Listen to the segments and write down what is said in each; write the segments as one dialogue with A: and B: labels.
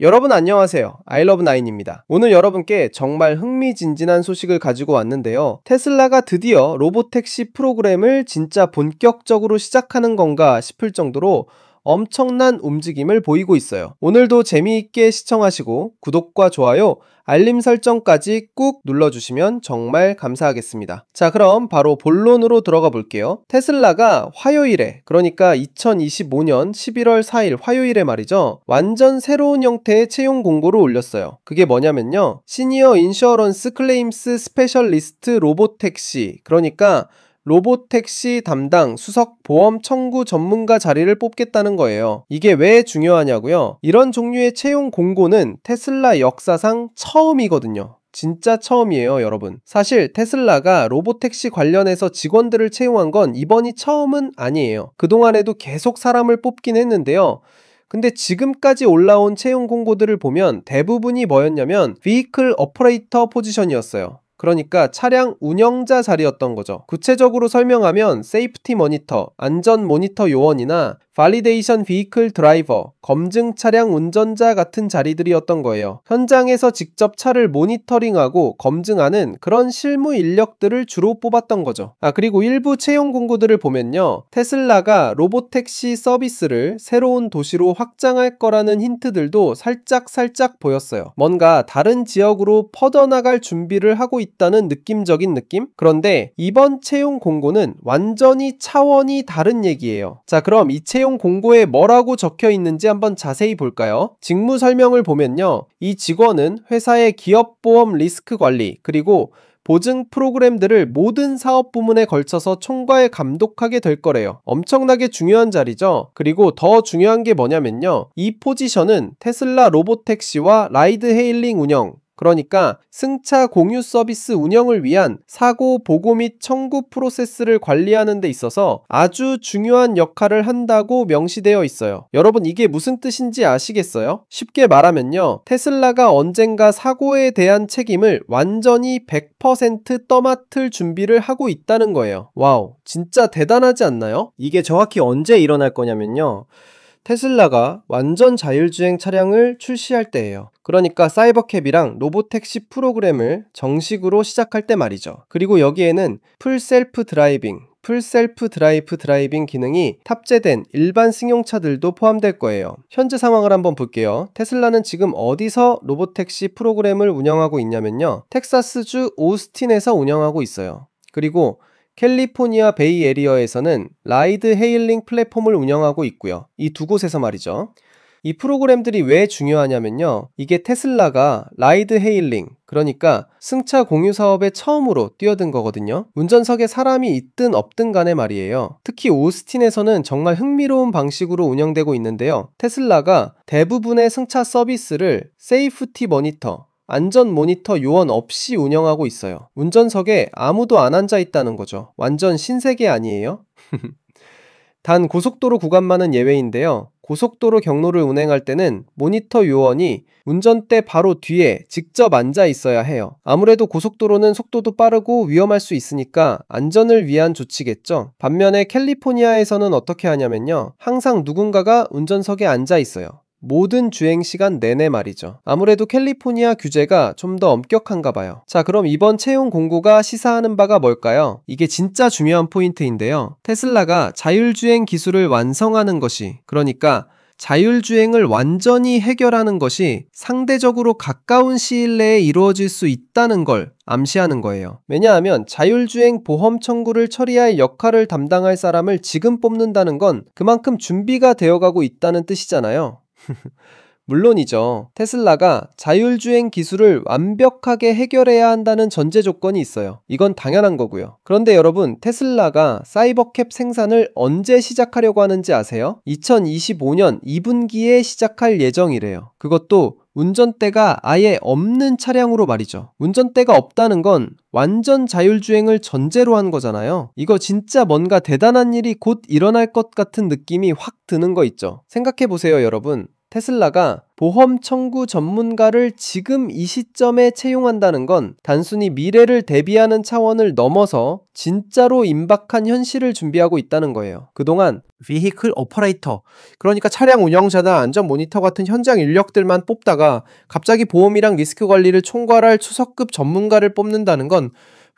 A: 여러분 안녕하세요. 아이러브나인입니다. 오늘 여러분께 정말 흥미진진한 소식을 가지고 왔는데요. 테슬라가 드디어 로보택시 프로그램을 진짜 본격적으로 시작하는 건가 싶을 정도로 엄청난 움직임을 보이고 있어요. 오늘도 재미있게 시청하시고 구독과 좋아요, 알림 설정까지 꾹 눌러주시면 정말 감사하겠습니다. 자, 그럼 바로 본론으로 들어가 볼게요. 테슬라가 화요일에, 그러니까 2025년 11월 4일 화요일에 말이죠, 완전 새로운 형태의 채용 공고를 올렸어요. 그게 뭐냐면요, 시니어 인셔런스 클레임스 스페셜리스트 로보택시, 그러니까 로보택시 담당 수석 보험 청구 전문가 자리를 뽑겠다는 거예요. 이게 왜 중요하냐고요? 이런 종류의 채용 공고는 테슬라 역사상 처음이거든요. 진짜 처음이에요, 여러분. 사실 테슬라가 로보택시 관련해서 직원들을 채용한 건 이번이 처음은 아니에요. 그동안에도 계속 사람을 뽑긴 했는데요. 근데 지금까지 올라온 채용 공고들을 보면 대부분이 뭐였냐면 Vehicle Operator 포지션이었어요. 그러니까 차량 운영자 자리였던 거죠. 구체적으로 설명하면 세이프티 모니터, 안전 모니터 요원이나 발리데이션 비이클 드라이버, 검증 차량 운전자 같은 자리들이었던 거예요. 현장에서 직접 차를 모니터링하고 검증하는 그런 실무 인력들을 주로 뽑았던 거죠. 그리고 일부 채용 공고들을 보면요, 테슬라가 로보택시 서비스를 새로운 도시로 확장할 거라는 힌트들도 살짝 보였어요. 뭔가 다른 지역으로 퍼져나갈 준비를 하고 있다는 느낌적인 느낌? 그런데 이번 채용 공고는 완전히 차원이 다른 얘기예요. 자, 그럼 이 채용 공고에 뭐라고 적혀 있는지 한번 자세히 볼까요? 직무 설명을 보면요, 이 직원은 회사의 기업보험 리스크 관리, 그리고 보증 프로그램들을 모든 사업 부문에 걸쳐서 총괄 감독하게 될 거래요. 엄청나게 중요한 자리죠. 그리고 더 중요한 게 뭐냐면요, 이 포지션은 테슬라 로보택시와 라이드 헤일링 운영, 그러니까 승차 공유 서비스 운영을 위한 사고 보고 및 청구 프로세스를 관리하는 데 있어서 아주 중요한 역할을 한다고 명시되어 있어요. 여러분, 이게 무슨 뜻인지 아시겠어요? 쉽게 말하면요, 테슬라가 언젠가 사고에 대한 책임을 완전히 100% 떠맡을 준비를 하고 있다는 거예요. 와우, 진짜 대단하지 않나요? 이게 정확히 언제 일어날 거냐면요, 테슬라가 완전 자율주행 차량을 출시할 때예요. 그러니까 사이버캡이랑 로보택시 프로그램을 정식으로 시작할 때 말이죠. 그리고 여기에는 풀 셀프 드라이빙 기능이 탑재된 일반 승용차들도 포함될 거예요. 현재 상황을 한번 볼게요. 테슬라는 지금 어디서 로보택시 프로그램을 운영하고 있냐면요, 텍사스주 오스틴에서 운영하고 있어요. 그리고 캘리포니아 베이에리어에서는 라이드 헤일링 플랫폼을 운영하고 있고요. 이 두 곳에서 말이죠. 이 프로그램들이 왜 중요하냐면요, 이게 테슬라가 라이드 헤일링, 그러니까 승차 공유 사업에 처음으로 뛰어든 거거든요. 운전석에 사람이 있든 없든 간에 말이에요. 특히 오스틴에서는 정말 흥미로운 방식으로 운영되고 있는데요, 테슬라가 대부분의 승차 서비스를 세이프티 모니터, 안전 모니터 요원 없이 운영하고 있어요. 운전석에 아무도 안 앉아 있다는 거죠. 완전 신세계 아니에요? 단 고속도로 구간만은 예외인데요, 고속도로 경로를 운행할 때는 모니터 요원이 운전대 바로 뒤에 직접 앉아 있어야 해요. 아무래도 고속도로는 속도도 빠르고 위험할 수 있으니까 안전을 위한 조치겠죠. 반면에 캘리포니아에서는 어떻게 하냐면요, 항상 누군가가 운전석에 앉아 있어요. 모든 주행시간 내내 말이죠. 아무래도 캘리포니아 규제가 좀 더 엄격한가 봐요. 자, 그럼 이번 채용 공고가 시사하는 바가 뭘까요? 이게 진짜 중요한 포인트인데요, 테슬라가 자율주행 기술을 완성하는 것이, 그러니까 자율주행을 완전히 해결하는 것이 상대적으로 가까운 시일 내에 이루어질 수 있다는 걸 암시하는 거예요. 왜냐하면 자율주행 보험 청구를 처리할 역할을 담당할 사람을 지금 뽑는다는 건 그만큼 준비가 되어가고 있다는 뜻이잖아요. 물론이죠. 테슬라가 자율주행 기술을 완벽하게 해결해야 한다는 전제 조건이 있어요. 이건 당연한 거고요. 그런데 여러분, 테슬라가 사이버캡 생산을 언제 시작하려고 하는지 아세요? 2025년 2분기에 시작할 예정이래요. 그것도 운전대가 아예 없는 차량으로 말이죠. 운전대가 없다는 건 완전 자율주행을 전제로 한 거잖아요. 이거 진짜 뭔가 대단한 일이 곧 일어날 것 같은 느낌이 확 드는 거 있죠. 생각해보세요, 여러분. 테슬라가 보험 청구 전문가를 지금 이 시점에 채용한다는 건 단순히 미래를 대비하는 차원을 넘어서 진짜로 임박한 현실을 준비하고 있다는 거예요. 그동안
B: 비히클 오퍼레이터, 그러니까 차량 운영자나 안전 모니터 같은 현장 인력들만 뽑다가 갑자기 보험이랑 리스크 관리를 총괄할 수석급 전문가를 뽑는다는 건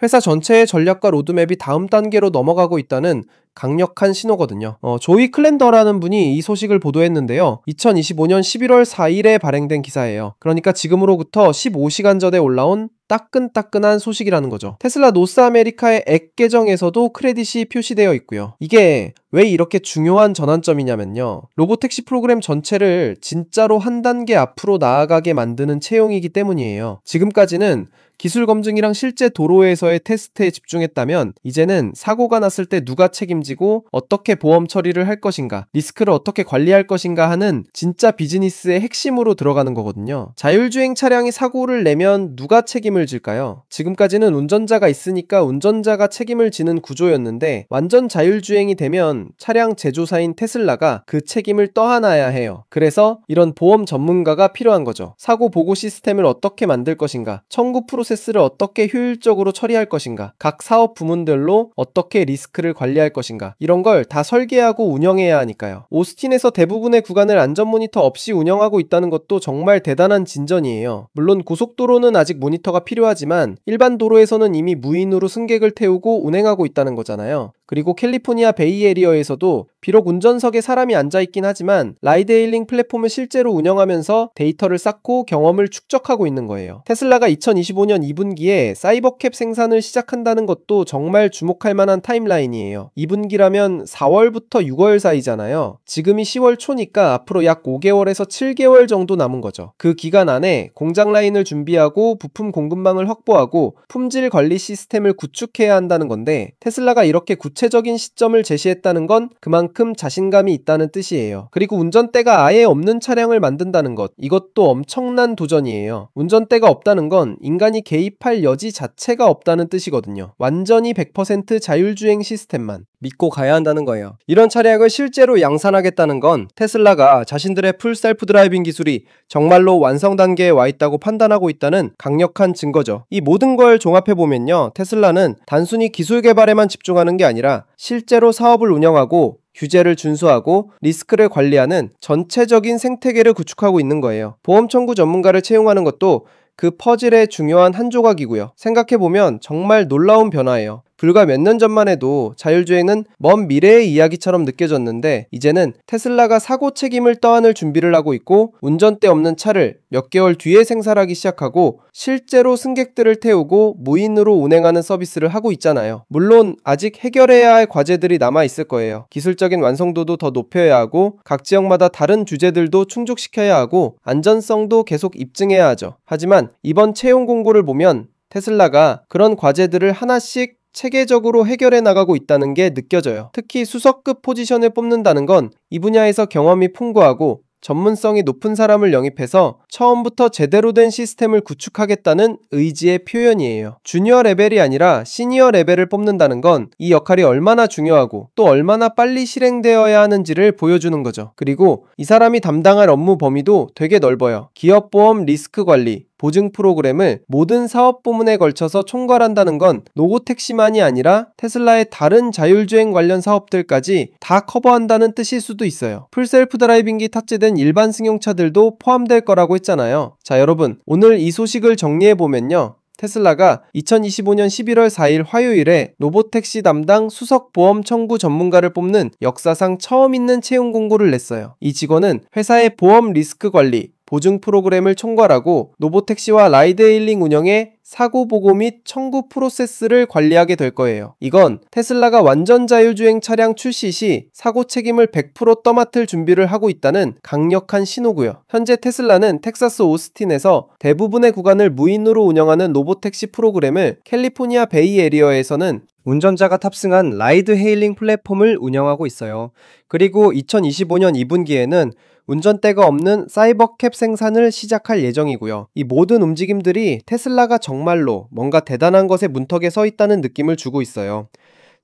B: 회사 전체의 전략과 로드맵이 다음 단계로 넘어가고 있다는 강력한 신호거든요. 조이 클랜더라는 분이 이 소식을 보도했는데요. 2025년 11월 4일에 발행된 기사예요. 그러니까 지금으로부터 15시간 전에 올라온 따끈따끈한 소식이라는 거죠. 테슬라 노스 아메리카의 앱 계정에서도 크레딧이 표시되어 있고요. 이게 왜 이렇게 중요한 전환점이냐면요. 로보택시 프로그램 전체를 진짜로 한 단계 앞으로 나아가게 만드는 채용이기 때문이에요. 지금까지는 기술 검증이랑 실제 도로에서의 테스트에 집중했다면 이제는 사고가 났을 때 누가 책임지고 어떻게 보험 처리를 할 것인가, 리스크를 어떻게 관리할 것인가 하는 진짜 비즈니스의 핵심으로 들어가는 거거든요. 자율주행 차량이 사고를 내면 누가 책임을 질까요? 지금까지는 운전자가 있으니까 운전자가 책임을 지는 구조였는데 완전 자율주행이 되면 차량 제조사인 테슬라가 그 책임을 떠안아야 해요. 그래서 이런 보험 전문가가 필요한 거죠. 사고 보고 시스템을 어떻게 만들 것인가, 청구 프로세스를 어떻게 효율적으로 처리할 것인가, 각 사업 부문들로 어떻게 리스크를 관리할 것인가, 이런 걸 다 설계하고 운영해야 하니까요. 오스틴에서 대부분의 구간을 안전 모니터 없이 운영하고 있다는 것도 정말 대단한 진전이에요. 물론 고속도로는 아직 모니터가 필요하지만 일반 도로에서는 이미 무인으로 승객을 태우고 운행하고 있다는 거잖아요. 그리고 캘리포니아 베이에리어에서도 비록 운전석에 사람이 앉아있긴 하지만 라이드헤일링 플랫폼을 실제로 운영하면서 데이터를 쌓고 경험을 축적하고 있는 거예요. 테슬라가 2025년 2분기에 사이버캡 생산을 시작한다는 것도 정말 주목할 만한 타임라인이에요. 2분기라면 4월부터 6월 사이잖아요. 지금이 10월 초니까 앞으로 약 5개월에서 7개월 정도 남은 거죠. 그 기간 안에 공장 라인을 준비하고 부품 공급망을 확보하고 품질 관리 시스템을 구축해야 한다는 건데, 테슬라가 이렇게 구체적인 시점을 제시했다는 건 그만큼 자신감이 있다는 뜻이에요. 그리고 운전대가 아예 없는 차량을 만든다는 것, 이것도 엄청난 도전이에요. 운전대가 없다는 건 인간이 개입할 여지 자체가 없다는 뜻이거든요. 완전히 100% 자율주행 시스템만 믿고 가야 한다는 거예요. 이런 차량을 실제로 양산하겠다는 건 테슬라가 자신들의 풀 셀프 드라이빙 기술이 정말로 완성 단계에 와 있다고 판단하고 있다는 강력한 증거죠. 이 모든 걸 종합해보면요, 테슬라는 단순히 기술 개발에만 집중하는 게 아니라 실제로 사업을 운영하고 규제를 준수하고 리스크를 관리하는 전체적인 생태계를 구축하고 있는 거예요. 보험 청구 전문가를 채용하는 것도 그 퍼즐의 중요한 한 조각이고요. 생각해보면 정말 놀라운 변화예요. 불과 몇 년 전만 해도 자율주행은 먼 미래의 이야기처럼 느껴졌는데 이제는 테슬라가 사고 책임을 떠안을 준비를 하고 있고 운전대 없는 차를 몇 개월 뒤에 생산하기 시작하고 실제로 승객들을 태우고 무인으로 운행하는 서비스를 하고 있잖아요. 물론 아직 해결해야 할 과제들이 남아 있을 거예요. 기술적인 완성도도 더 높여야 하고 각 지역마다 다른 주제들도 충족시켜야 하고 안전성도 계속 입증해야 하죠. 하지만 이번 채용 공고를 보면 테슬라가 그런 과제들을 하나씩 체계적으로 해결해 나가고 있다는 게 느껴져요. 특히 수석급 포지션을 뽑는다는 건 이 분야에서 경험이 풍부하고 전문성이 높은 사람을 영입해서 처음부터 제대로 된 시스템을 구축하겠다는 의지의 표현이에요. 주니어 레벨이 아니라 시니어 레벨을 뽑는다는 건 이 역할이 얼마나 중요하고 또 얼마나 빨리 실행되어야 하는지를 보여주는 거죠. 그리고 이 사람이 담당할 업무 범위도 되게 넓어요. 기업보험 리스크 관리, 보증 프로그램을 모든 사업 부문에 걸쳐서 총괄한다는 건 로보택시만이 아니라 테슬라의 다른 자율주행 관련 사업들까지 다 커버한다는 뜻일 수도 있어요. 풀셀프 드라이빙기 탑재된 일반 승용차들도 포함될 거라고 했잖아요. 자, 여러분, 오늘 이 소식을 정리해보면요, 테슬라가 2025년 11월 4일 화요일에 로보택시 담당 수석 보험 청구 전문가를 뽑는 역사상 처음 있는 채용 공고를 냈어요. 이 직원은 회사의 보험 리스크 관리, 보증 프로그램을 총괄하고 로보택시와 라이드헤일링 운영에 사고 보고 및 청구 프로세스를 관리하게 될 거예요. 이건 테슬라가 완전 자율주행 차량 출시 시 사고 책임을 100% 떠맡을 준비를 하고 있다는 강력한 신호고요. 현재 테슬라는 텍사스 오스틴에서 대부분의 구간을 무인으로 운영하는 로보택시 프로그램을 캘리포니아 베이에리어에서는 운전자가 탑승한 라이드 헤일링 플랫폼을 운영하고 있어요. 그리고 2025년 2분기에는 운전대가 없는 사이버캡 생산을 시작할 예정이고요. 이 모든 움직임들이 테슬라가 정말로 뭔가 대단한 것의 문턱에 서 있다는 느낌을 주고 있어요.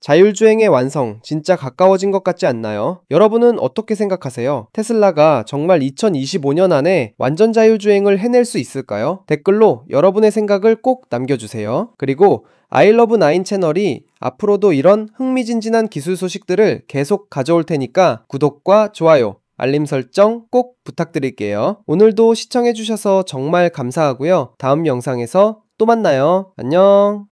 A: 자율주행의 완성 진짜 가까워진 것 같지 않나요? 여러분은 어떻게 생각하세요? 테슬라가 정말 2025년 안에 완전 자율주행을 해낼 수 있을까요? 댓글로 여러분의 생각을 꼭 남겨주세요. 그리고 아이러브9 채널이 앞으로도 이런 흥미진진한 기술 소식들을 계속 가져올 테니까 구독과 좋아요, 알림 설정 꼭 부탁드릴게요. 오늘도 시청해주셔서 정말 감사하고요. 다음 영상에서 또 만나요. 안녕.